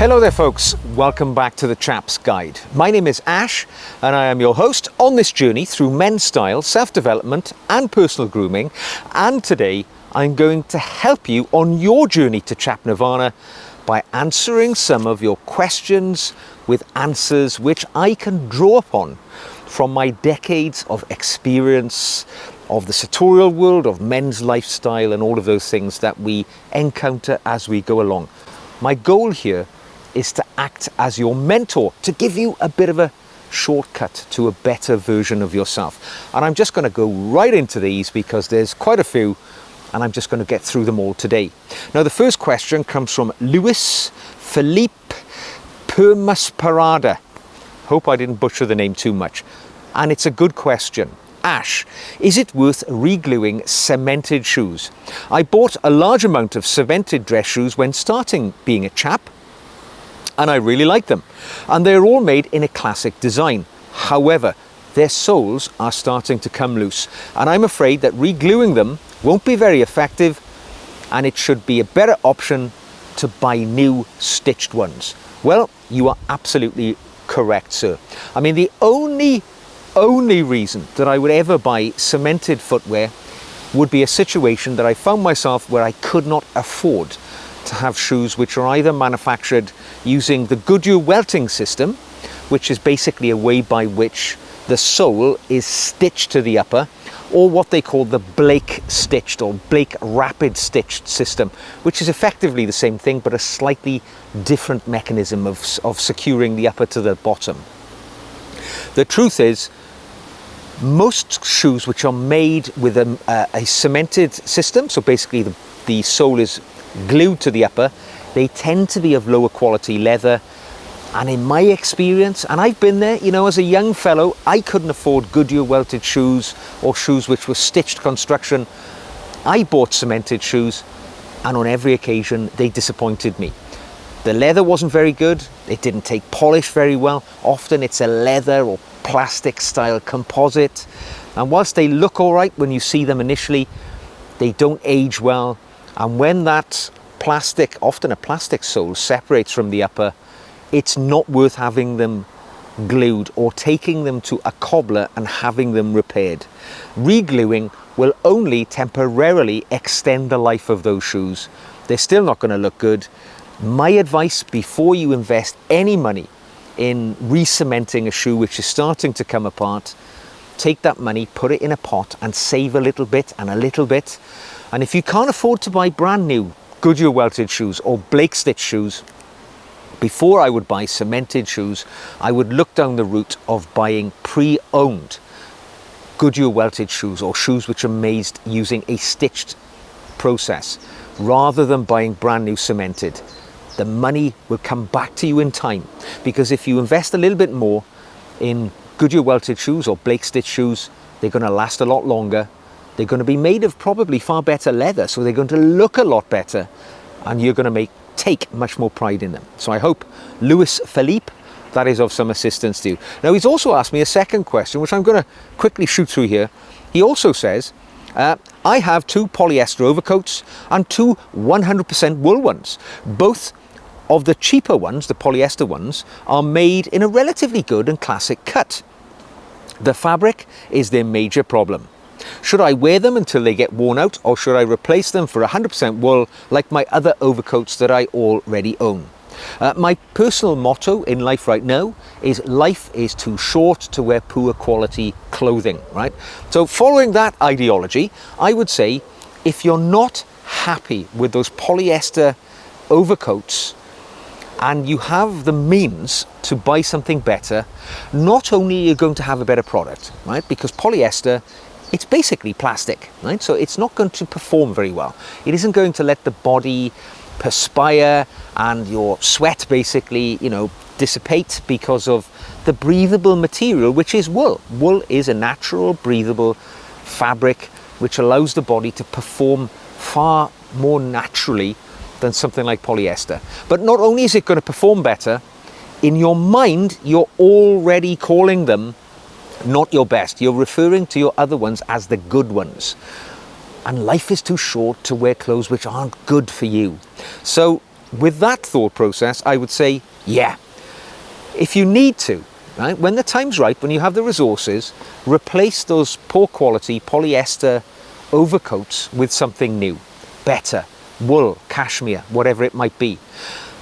Hello there folks, welcome back to the Chap's Guide. My name is Ash and I am your host on this journey through men's style, self-development and personal grooming, and today I'm going to help you on your journey to Chap Nirvana by answering some of your questions with answers which I can draw upon from my decades of experience of the sartorial world, of men's lifestyle and all of those things that we encounter as we go along. My goal here is to act as your mentor, to give you a bit of a shortcut to a better version of yourself. And I'm just going to go right into these because there's quite a few and I'm just going to get through them all today. Now the first question comes from Luis Philippe Permasparada. Hope I didn't butcher the name too much. And it's a good question. Ash, is it worth re-gluing cemented shoes? I bought a large amount of cemented dress shoes when starting being a chap, and I really like them. And they're all made in a classic design. However, their soles are starting to come loose, and I'm afraid that re-gluing them won't be very effective, and it should be a better option to buy new stitched ones. Well, you are absolutely correct, sir. I mean, the only reason that I would ever buy cemented footwear would be a situation that I found myself where I could not afford to have shoes which are either manufactured using the Goodyear welting system, which is basically a way by which the sole is stitched to the upper, or what they call the Blake stitched or Blake rapid stitched system, which is effectively the same thing but a slightly different mechanism of securing the upper to the bottom. The truth is, most shoes which are made with a cemented system, so basically the sole is glued to the upper, they tend to be of lower quality leather. And in my experience, and I've been there, you know, as a young fellow, I couldn't afford Goodyear welted shoes or shoes which were stitched construction. I bought cemented shoes, and on every occasion they disappointed me. The leather wasn't very good, it didn't take polish very well. Often it's a leather or plastic style composite, and whilst they look all right when you see them initially, they don't age well. And when that plastic, often a plastic sole, separates from the upper, it's not worth having them glued or taking them to a cobbler and having them repaired. Re-gluing will only temporarily extend the life of those shoes. They're still not going to look good. My advice, before you invest any money in re-cementing a shoe which is starting to come apart, take that money, put it in a pot and save a little bit and a little bit. And if you can't afford to buy brand new Goodyear welted shoes or Blake stitch shoes, before I would buy cemented shoes, I would look down the route of buying pre-owned Goodyear welted shoes or shoes which are made using a stitched process, rather than buying brand new cemented. The money will come back to you in time, because if you invest a little bit more in Goodyear welted shoes or Blake stitch shoes, they're going to last a lot longer. They're going to be made of probably far better leather, so they're going to look a lot better, and you're going to take much more pride in them. So I hope, Luis Philippe, that is of some assistance to you. Now he's also asked me a second question, which I'm going to quickly shoot through here. He also says, I have 2 polyester overcoats and 2 100% wool ones. Both of the cheaper ones, the polyester ones, are made in a relatively good and classic cut. The fabric is their major problem. Should I wear them until they get worn out, or should I replace them for 100% wool like my other overcoats that I already own? My personal motto in life right now is life is too short to wear poor quality clothing, right? So following that ideology, I would say if you're not happy with those polyester overcoats and you have the means to buy something better, not only are you going to have a better product, right? Because polyester, it's basically plastic, right? So it's not going to perform very well. It isn't going to let the body perspire and your sweat basically, you know, dissipate because of the breathable material, which is wool. Wool is a natural, breathable fabric which allows the body to perform far more naturally than something like polyester. But not only is it going to perform better, in your mind, you're already calling them not your best. You're referring to your other ones as the good ones. And life is too short to wear clothes which aren't good for you. So with that thought process, I would say, yeah, if you need to, right, when the time's right, when you have the resources, replace those poor quality polyester overcoats with something new, better, wool, cashmere, whatever it might be.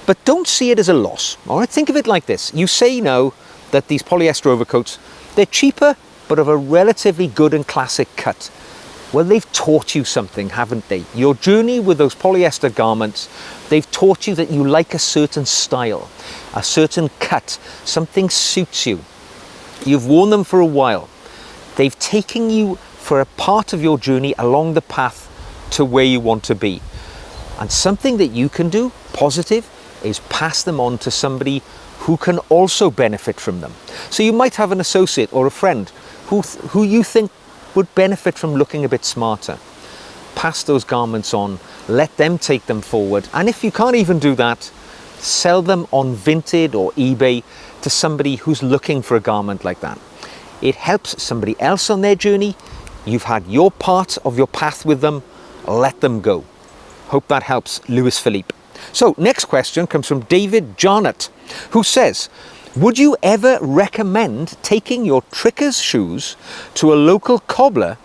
But don't see it as a loss, all right? Think of it like this. You say now that these polyester overcoats, they're cheaper, but of a relatively good and classic cut. Well, they've taught you something, haven't they? Your journey with those polyester garments, they've taught you that you like a certain style, a certain cut, something suits you. You've worn them for a while. They've taken you for a part of your journey along the path to where you want to be. And something that you can do, positive, is pass them on to somebody who can also benefit from them. So you might have an associate or a friend who you think would benefit from looking a bit smarter. Pass those garments on, let them take them forward. And if you can't even do that, sell them on Vinted or eBay to somebody who's looking for a garment like that. It helps somebody else on their journey. You've had your part of your path with them, let them go. Hope that helps, Louis Philippe. So next question comes from David Jarnett, who says, would you ever recommend taking your Trickers shoes to a local cobbler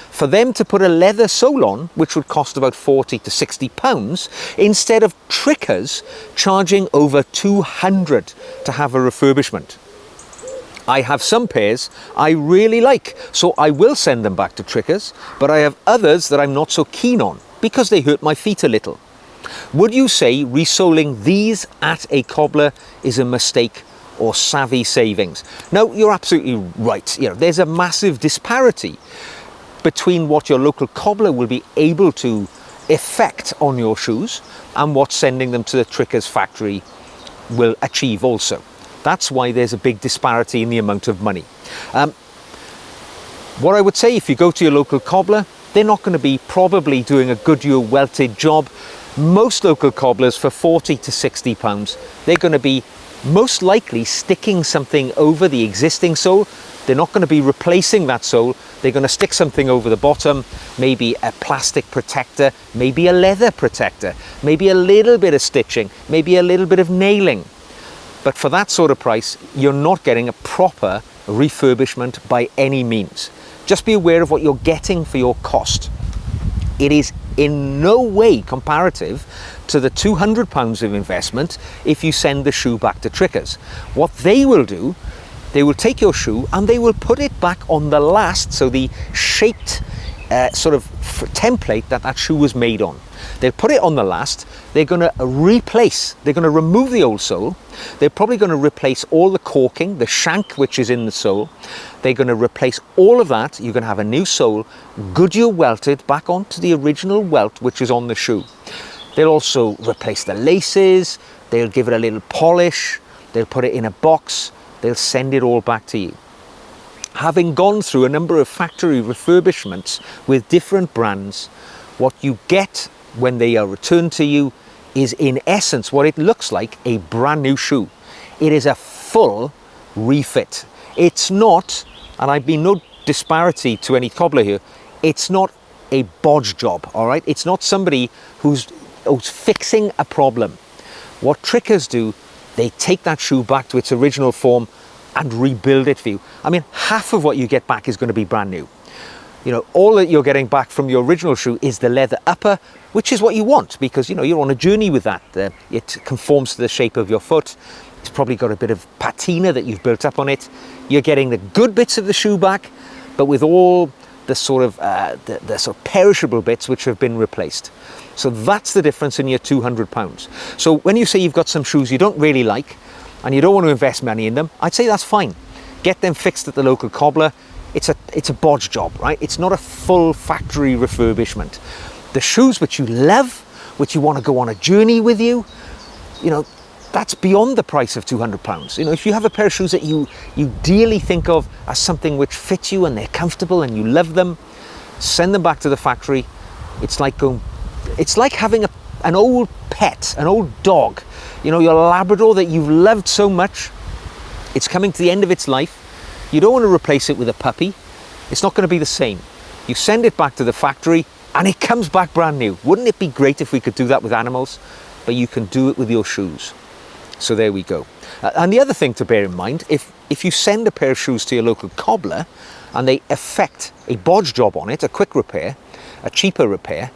for them to put a leather sole on, which would cost about 40 to 60 pounds, instead of Trickers charging over 200 to have a refurbishment? I have some pairs I really like, so I will send them back to Trickers, but I have others that I'm not so keen on because they hurt my feet a little. Would you say resoling these at a cobbler is a mistake or savvy savings? No, you're absolutely right. You know, there's a massive disparity between what your local cobbler will be able to effect on your shoes and what sending them to the Trickers factory will achieve also. That's why there's a big disparity in the amount of money. What I would say, if you go to your local cobbler, they're not going to be probably doing a Goodyear welted job. Most local cobblers, for 40 to 60 pounds, they're going to be most likely sticking something over the existing sole. They're not going to be replacing that sole. They're going to stick something over the bottom, maybe a plastic protector, maybe a leather protector, maybe a little bit of stitching, maybe a little bit of nailing. But for that sort of price, you're not getting a proper refurbishment by any means. Just be aware of what you're getting for your cost. It is in no way comparative to the £200 of investment if you send the shoe back to Trickers. What they will do, they will take your shoe and they will put it back on the last, so the shaped sort of template that shoe was made on. They'll put it on the last, they're going to replace, they're going to remove the old sole, they're probably going to replace all the caulking, the shank which is in the sole, they're going to replace all of that, you're going to have a new sole, Goodyear welted back onto the original welt which is on the shoe. They'll also replace the laces, they'll give it a little polish, they'll put it in a box, they'll send it all back to you. Having gone through a number of factory refurbishments with different brands, what you get when they are returned to you is in essence what it looks like, a brand new shoe. It is a full refit. It's not, and I've been no disparity to any cobbler here, it's not a bodge job, all right? It's not somebody who's fixing a problem. What Trickers do, they take that shoe back to its original form and rebuild it for you. I mean, half of what you get back is going to be brand new. You know, all that you're getting back from your original shoe is the leather upper, which is what you want because, you know, you're on a journey with that. It conforms to the shape of your foot. It's probably got a bit of patina that you've built up on it. You're getting the good bits of the shoe back, but with all the sort of the sort of perishable bits which have been replaced. So that's the difference in your £200. So when you say you've got some shoes you don't really like and you don't want to invest money in them, I'd say that's fine. Get them fixed at the local cobbler. It's a bodge job, right? It's not a full factory refurbishment. The shoes which you love, which you want to go on a journey with you, you know, that's beyond the price of £200. You know, if you have a pair of shoes that you dearly think of as something which fits you and they're comfortable and you love them, send them back to the factory. It's like having an old pet, an old dog. You know, your Labrador that you've loved so much, it's coming to the end of its life. You don't want to replace it with a puppy. It's not going to be the same. You send it back to the factory and it comes back brand new. Wouldn't it be great if we could do that with animals? but you can do it with your shoes. So there we go. And the other thing to bear in mind, if you send a pair of shoes to your local cobbler and they effect a bodge job on it, a quick repair, a cheaper repair,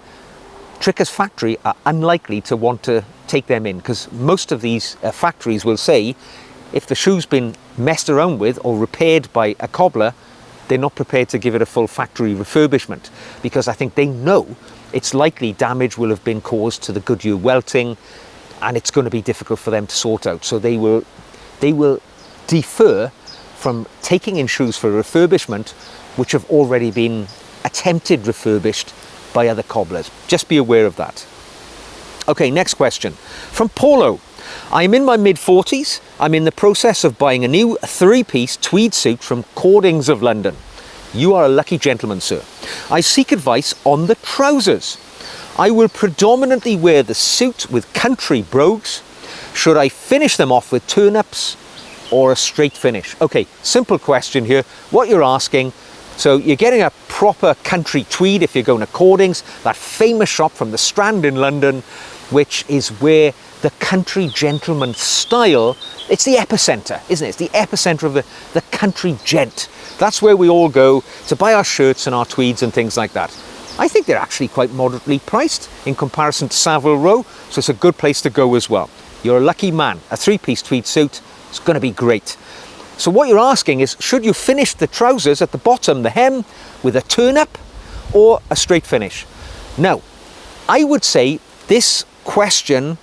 Tricker's factory are unlikely to want to take them in, because most of these factories will say if the shoe's been messed around with or repaired by a cobbler, they're not prepared to give it a full factory refurbishment, because I think they know it's likely damage will have been caused to the Goodyear welting and it's going to be difficult for them to sort out. So they will defer from taking in shoes for refurbishment which have already been attempted refurbished by other cobblers. Just be aware of that. Okay, next question from Paulo. I'm in my mid-40s. I'm in the process of buying a new 3-piece tweed suit from Cordings of London. You are a lucky gentleman, sir. I seek advice on the trousers. I will predominantly wear the suit with country brogues. Should I finish them off with turn-ups or a straight finish? Okay, simple question here. What you're asking, so you're getting a proper country tweed if you're going to Cordings, that famous shop from the Strand in London, which is where the country gentleman style, it's the epicenter, isn't it? It's the epicenter of the country gent. That's where we all go to buy our shirts and our tweeds and things like that. I think they're actually quite moderately priced in comparison to Savile Row, so it's a good place to go as well. You're a lucky man. A 3-piece tweed suit is going to be great. So what you're asking is, should you finish the trousers at the bottom, the hem, with a turn-up or a straight finish? Now, I would say this question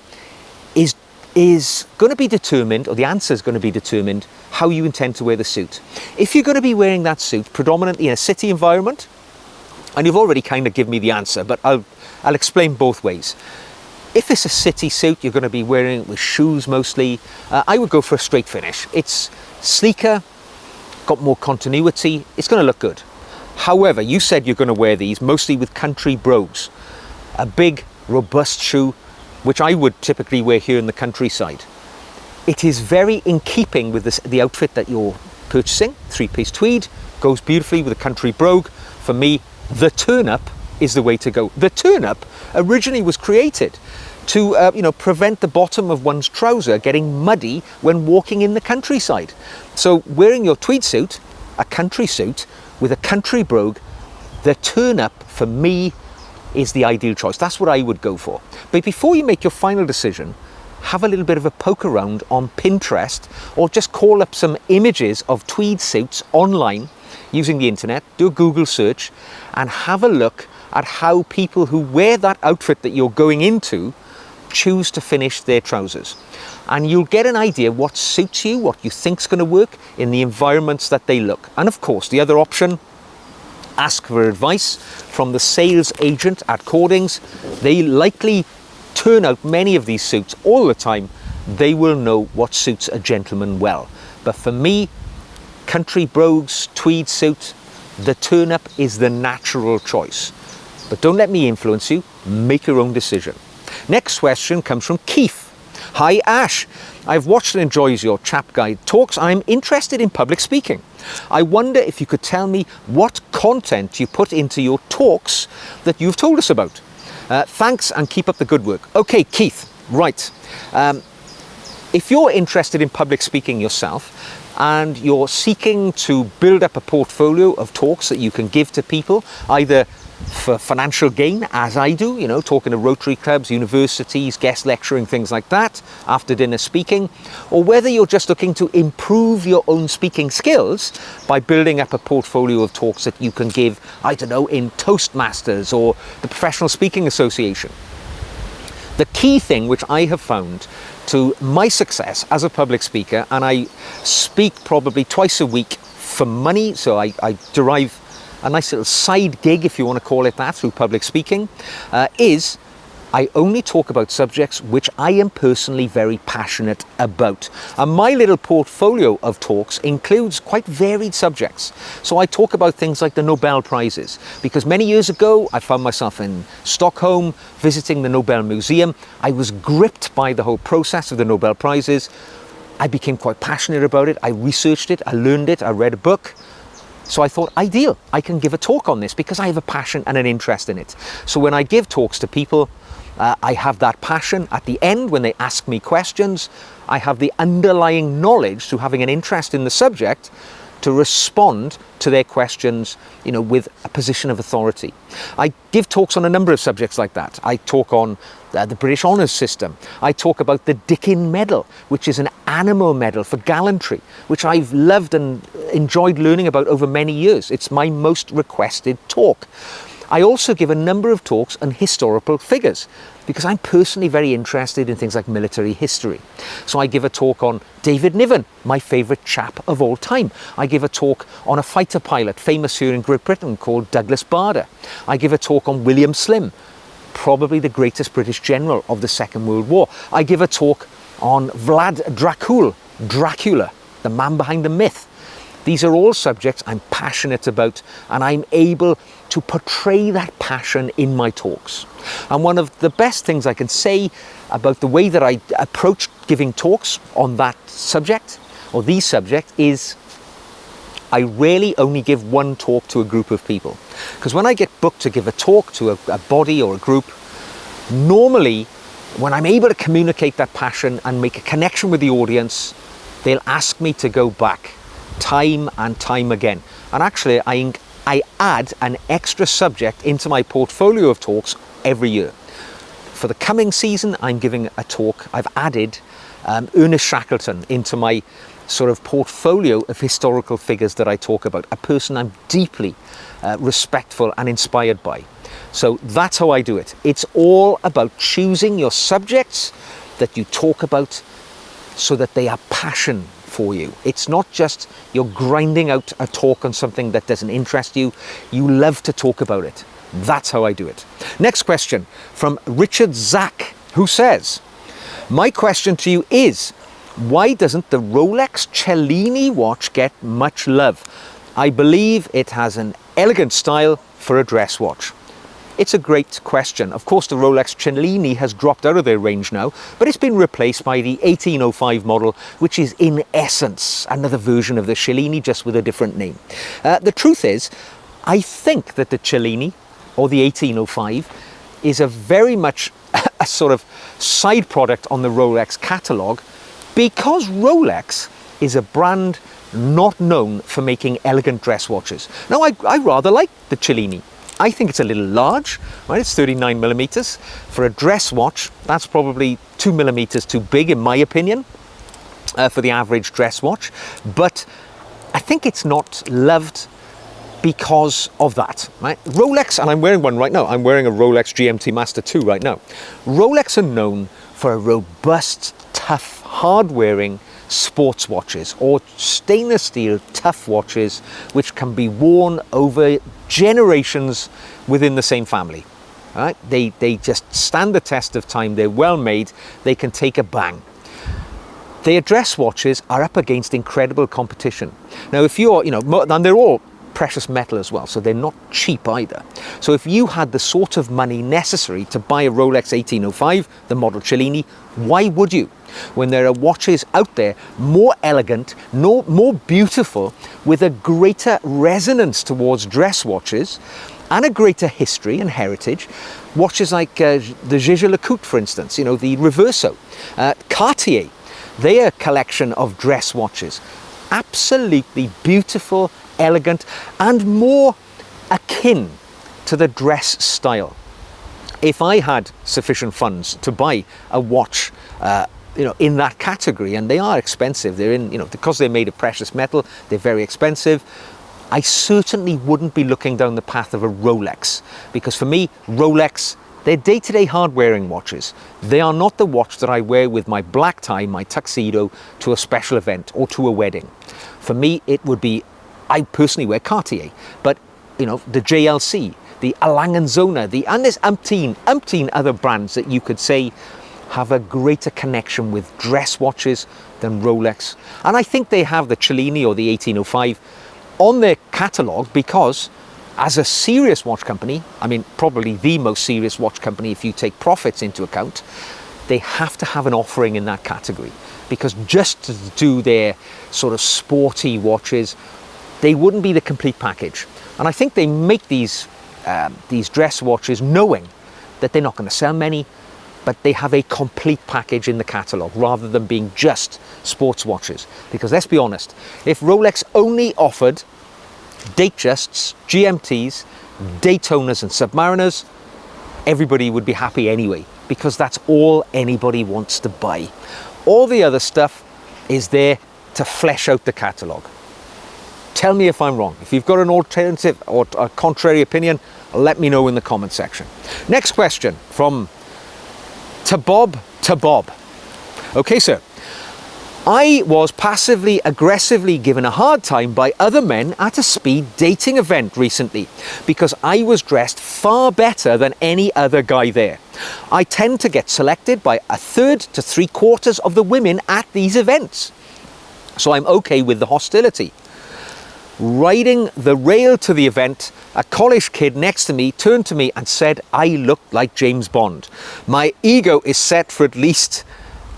is going to be determined, or the answer is going to be determined, how you intend to wear the suit. If you're going to be wearing that suit predominantly in a city environment, and you've already kind of given me the answer, but I'll explain both ways. If it's a city suit, you're going to be wearing it with shoes mostly, I would go for a straight finish. It's sleeker, got more continuity, it's going to look good. However, you said you're going to wear these mostly with country brogues, a big, robust shoe, which I would typically wear here in the countryside. It is very in keeping with the outfit that you're purchasing. 3-piece tweed goes beautifully with a country brogue. For me, the turn-up is the way to go. The turn-up originally was created to prevent the bottom of one's trouser getting muddy when walking in the countryside. So wearing your tweed suit, a country suit with a country brogue, the turn-up for me is the ideal choice. That's what I would go for. But before you make your final decision, have a little bit of a poke around on Pinterest, or just call up some images of tweed suits online using the internet, do a Google search and have a look at how people who wear that outfit that you're going into choose to finish their trousers. And you'll get an idea what suits you, what you think's going to work in the environments that they look. And of course, the other option, ask for advice from the sales agent at Cordings. They likely turn out many of these suits all the time. They will know what suits a gentleman well. But for me, country brogues, tweed suit, the turn-up is the natural choice. But don't let me influence you, make your own decision. Next question comes from Keith. Hi Ash, I've watched and enjoyed your Chap Guide talks. I'm interested in public speaking. I wonder if you could tell me what content you put into your talks that you've told us about. Thanks and keep up the good work. Okay, Keith, right. If you're interested in public speaking yourself and you're seeking to build up a portfolio of talks that you can give to people, either for financial gain, as I do, talking to Rotary clubs, universities, guest lecturing, things like that, after dinner speaking, or whether you're just looking to improve your own speaking skills by building up a portfolio of talks that you can give, I don't know, in Toastmasters or the Professional Speaking Association. The key thing which I have found to my success as a public speaker, and I speak probably twice a week for money, so I derive a nice little side gig, if you want to call it that, through public speaking, is I only talk about subjects which I am personally very passionate about. And my little portfolio of talks includes quite varied subjects. So I talk about things like the Nobel Prizes, because many years ago I found myself in Stockholm visiting the Nobel Museum. I was gripped by the whole process of the Nobel Prizes. I became quite passionate about it. I researched it, I learned it, I read a book. So I thought, ideal, I can give a talk on this because I have a passion and an interest in it. So when I give talks to people, I have that passion at the end when they ask me questions. I have the underlying knowledge through having an interest in the subject to respond to their questions, with a position of authority. I give talks on a number of subjects like that. I talk on the British Honours System. I talk about the Dickin Medal, which is an animal medal for gallantry, which I've loved and enjoyed learning about over many years. It's my most requested talk. I also give a number of talks on historical figures because I'm personally very interested in things like military history. So I give a talk on David Niven, my favourite chap of all time. I give a talk on a fighter pilot famous here in Great Britain called Douglas Bader. I give a talk on William Slim, probably the greatest British general of the Second World War. I give a talk on Vlad Dracula, the man behind the myth. These are all subjects I'm passionate about, and I'm able to portray that passion in my talks. And one of the best things I can say about the way that I approach giving talks on that subject, or these subjects, is I rarely only give one talk to a group of people. Because when I get booked to give a talk to a body or a group, normally when I'm able to communicate that passion and make a connection with the audience, they'll ask me to go back time and time again. And actually I add an extra subject into my portfolio of talks every year. For the coming season, I'm giving a talk. I've added Ernest Shackleton into my sort of portfolio of historical figures that I talk about, a person I'm deeply respectful and inspired by. So that's how I do it. It's all about choosing your subjects that you talk about so that they are passion for you. It's not just you're grinding out a talk on something that doesn't interest you. You love to talk about it. That's how I do it. Next question from Richard Zack, who says, my question to you is, why doesn't the Rolex Cellini watch get much love? I believe it has an elegant style for a dress watch. It's a great question. Of course, the Rolex Cellini has dropped out of their range now, but it's been replaced by the 1805 model, which is in essence another version of the Cellini, just with a different name. The truth is, I think that the Cellini, or the 1805, is a very much a sort of side product on the Rolex catalogue, because Rolex is a brand not known for making elegant dress watches. Now, I rather like the Cellini. I think it's a little large, right? It's 39 millimeters. For a dress watch, that's probably 2 millimeters too big, in my opinion, for the average dress watch. But I think it's not loved because of that, right? Rolex, and I'm wearing one right now. I'm wearing a Rolex GMT Master 2 right now. Rolex are known for a robust, tough, hard-wearing sports watches, or stainless steel tough watches which can be worn over generations within the same family. Right? They just stand the test of time. They're well made. They can take a bang. Their dress watches are up against incredible competition. Now, if you're, and they're all precious metal as well, so they're not cheap either. So if you had the sort of money necessary to buy a Rolex 1805, the model Cellini, why would you? When there are watches out there more elegant, more beautiful, with a greater resonance towards dress watches and a greater history and heritage. Watches like the Jaeger-LeCoultre, for instance, the Reverso, Cartier, their collection of dress watches, absolutely beautiful, elegant, and more akin to the dress style. If I had sufficient funds to buy a watch in that category, and they are expensive, they're in, because they're made of precious metal, they're very expensive, I certainly wouldn't be looking down the path of a Rolex, because for me, Rolex, they're day-to-day hard-wearing watches. They are not the watch that I wear with my black tie, my tuxedo, to a special event or to a wedding. For me, it would be, I personally wear Cartier, but the JLC, the A. Lange & Söhne, and there's umpteen other brands that you could say have a greater connection with dress watches than Rolex. And I think they have the Cellini or the 1805 on their catalogue because, as a serious watch company, probably the most serious watch company if you take profits into account, they have to have an offering in that category. Because just to do their sort of sporty watches, they wouldn't be the complete package. And I think they make these dress watches knowing that they're not going to sell many, but they have a complete package in the catalogue rather than being just sports watches. Because let's be honest, if Rolex only offered Datejusts, GMTs, Daytonas and Submariners, everybody would be happy anyway, because that's all anybody wants to buy. All the other stuff is there to flesh out the catalogue. Tell me if I'm wrong. If you've got an alternative or a contrary opinion, let me know in the comment section. Next question from Bob. Okay, sir. I was passively aggressively given a hard time by other men at a speed dating event recently because I was dressed far better than any other guy there. I tend to get selected by a third to 3/4 of the women at these events, so I'm okay with the hostility. Riding the rail to the event, a college kid next to me turned to me and said I looked like James Bond. My ego is set for at least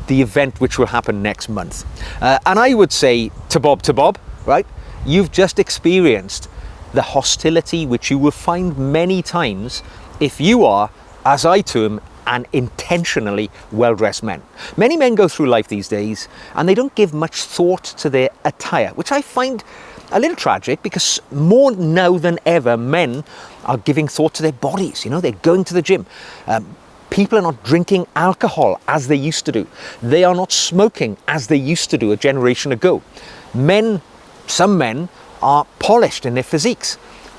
the event which will happen next month. And I would say to Bob, right? You've just experienced the hostility which you will find many times if you are, as I term, an intentionally well-dressed man. Many men go through life these days and they don't give much thought to their attire, which I find a little tragic, because more now than ever men are giving thought to their bodies. You know, they're going to the gym. People are not drinking alcohol as they used to do. They are not smoking as they used to do a generation ago. Some men are polished in their physiques,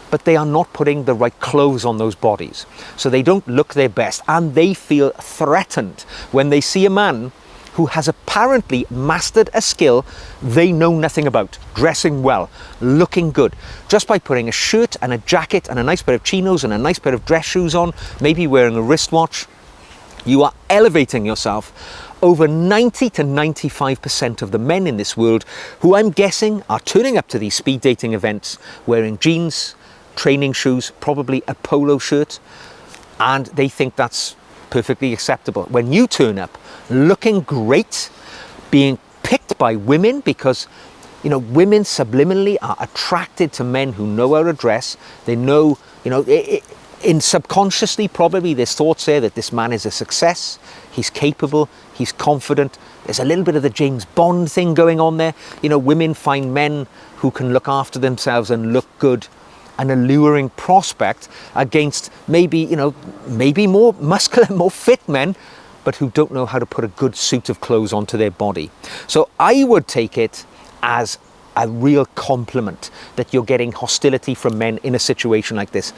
but they are not putting the right clothes on those bodies. So they don't look their best, and they feel threatened when they see a man who has apparently mastered a skill they know nothing about, dressing well, looking good, just by putting a shirt and a jacket and a nice pair of chinos and a nice pair of dress shoes on, maybe wearing a wristwatch. You are elevating yourself over 90 to 95% of the men in this world, who I'm guessing are turning up to these speed dating events wearing jeans, training shoes, probably a polo shirt, and they think that's perfectly acceptable. When you turn up looking great, being picked by women, because women subliminally are attracted to men who know how to dress. They know, in subconsciously probably there's thoughts there that this man is a success, he's capable, he's confident. There's a little bit of the James Bond thing going on there. Women find men who can look after themselves and look good an alluring prospect against maybe more muscular, more fit men, but who don't know how to put a good suit of clothes onto their body. So I would take it as a real compliment that you're getting hostility from men in a situation like this.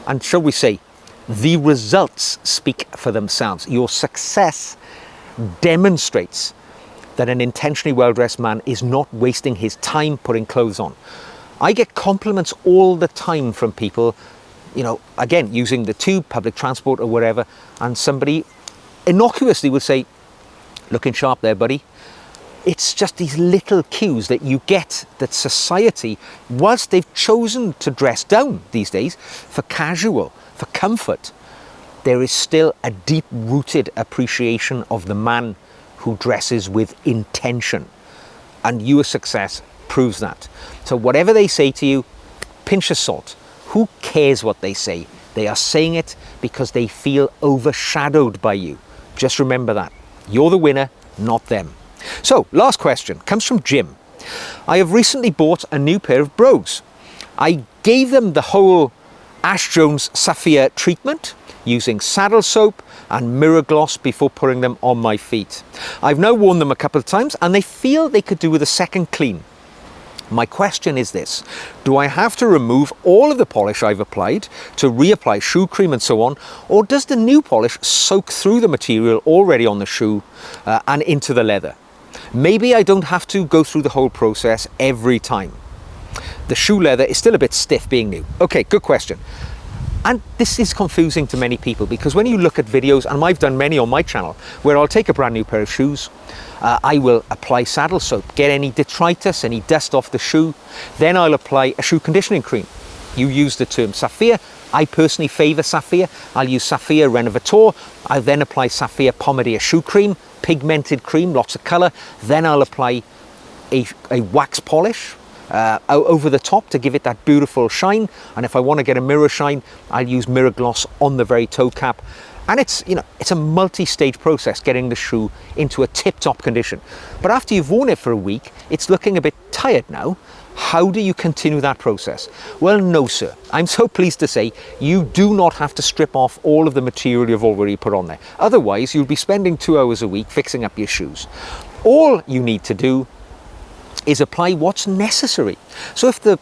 And shall we say, the results speak for themselves. Your success demonstrates that an intentionally well-dressed man is not wasting his time putting clothes on. I get compliments all the time from people, again, using the tube, public transport or whatever, and somebody innocuously would say, looking sharp there, buddy. It's just these little cues that you get that society, whilst they've chosen to dress down these days for casual, for comfort, there is still a deep-rooted appreciation of the man who dresses with intention. And your success proves that. So whatever they say to you, pinch of salt. Who cares what they say? They are saying it because they feel overshadowed by you. Just remember that. You're the winner, not them. So, last question comes from Jim. I have recently bought a new pair of brogues. I gave them the whole Ash Jones Sapphire treatment using saddle soap and mirror gloss before putting them on my feet. I've now worn them a couple of times and they feel they could do with a second clean. My question is this: do I have to remove all of the polish I've applied to reapply shoe cream and so on, or does the new polish soak through the material already on the shoe and into the leather? Maybe I don't have to go through the whole process every time. The shoe leather is still a bit stiff being new. Okay, good question. And this is confusing to many people, because when you look at videos, and I've done many on my channel, where I'll take a brand new pair of shoes, I will apply saddle soap, get any detritus, any dust off the shoe, then I'll apply a shoe conditioning cream. You use the term Sapphire. I personally favour Sapphire. I'll use Sapphire Renovator. I'll then apply Sapphire Pomadir shoe cream, pigmented cream, lots of colour. Then I'll apply a wax polish over the top to give it that beautiful shine. And if I want to get a mirror shine, I'll use mirror gloss on the very toe cap. And it's, you know, it's a multi-stage process getting the shoe into a tip-top condition. But after you've worn it for a week, it's looking a bit tired now. How do you continue that process? Well, no, sir. I'm so pleased to say you do not have to strip off all of the material you've already put on there. Otherwise, you'll be spending 2 hours a week fixing up your shoes. All you need to do is apply what's necessary. So if the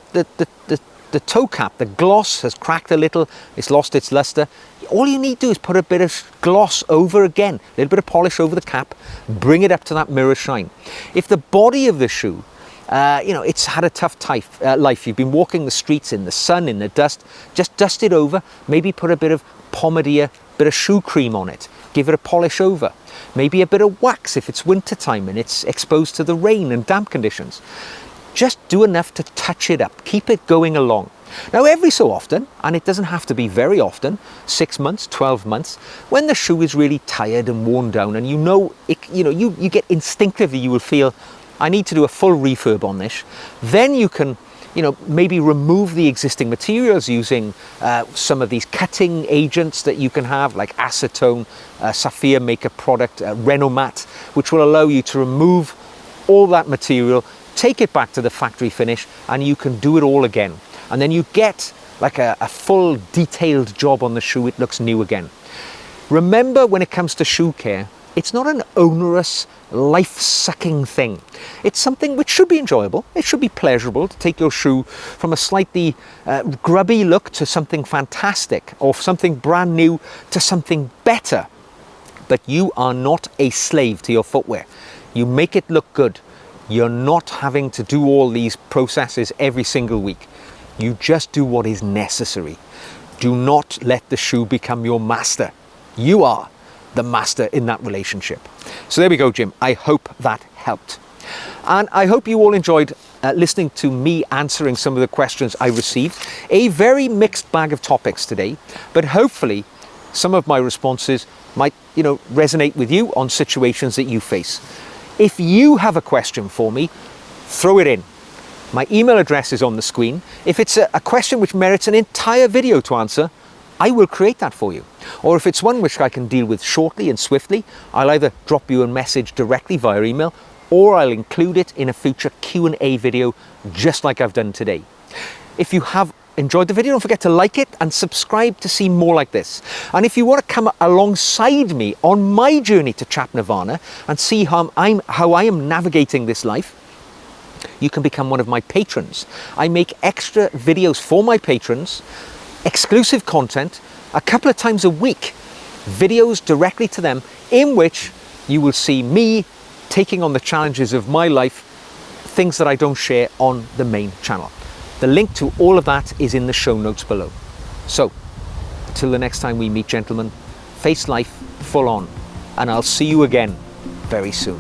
toe cap, the gloss has cracked a little, it's lost its luster, all you need to do is put a bit of gloss over again, a little bit of polish over the cap, bring it up to that mirror shine. If the body of the shoe, you know, it's had a tough life, you've been walking the streets in the sun, in the dust, just dust it over, maybe put a bit of pomade, bit of shoe cream on it, give it a polish over, maybe a bit of wax if it's winter time and it's exposed to the rain and damp conditions. Just do enough to touch it up, keep it going along. Now every so often, and it doesn't have to be very often, 6 months, 12 months, when the shoe is really tired and worn down and you get instinctively, you will feel, I need to do a full refurb on this, then you can, you know, maybe remove the existing materials using some of these cutting agents that you can have, like acetone, Sapphire makeup product, Renomat, which will allow you to remove all that material, take it back to the factory finish, and you can do it all again. And then you get like a full detailed job on the shoe. It looks new again. Remember, when it comes to shoe care, it's not an onerous, life-sucking thing. It's something which should be enjoyable. It should be pleasurable to take your shoe from a slightly grubby look to something fantastic, or something brand new to something better. But you are not a slave to your footwear. You make it look good. You're not having to do all these processes every single week. You just do what is necessary. Do not let the shoe become your master. You are the master in that relationship. So there we go, Jim. I hope that helped. And I hope you all enjoyed listening to me answering some of the questions I received. A very mixed bag of topics today, but hopefully some of my responses might, you know, resonate with you on situations that you face. If you have a question for me, throw it in. My email address is on the screen. If it's a question which merits an entire video to answer, I will create that for you. Or if it's one which I can deal with shortly and swiftly, I'll either drop you a message directly via email, or I'll include it in a future Q&A video, just like I've done today. If you have enjoyed the video, don't forget to like it and subscribe to see more like this. And if you want to come alongside me on my journey to Chap Nirvana and see how I am navigating this life, you can become one of my patrons. I make extra videos for my patrons, exclusive content, a couple of times a week, videos directly to them, in which you will see me taking on the challenges of my life, things that I don't share on the main channel. The link to all of that is in the show notes below. So, until the next time we meet, gentlemen, face life full on, and I'll see you again very soon.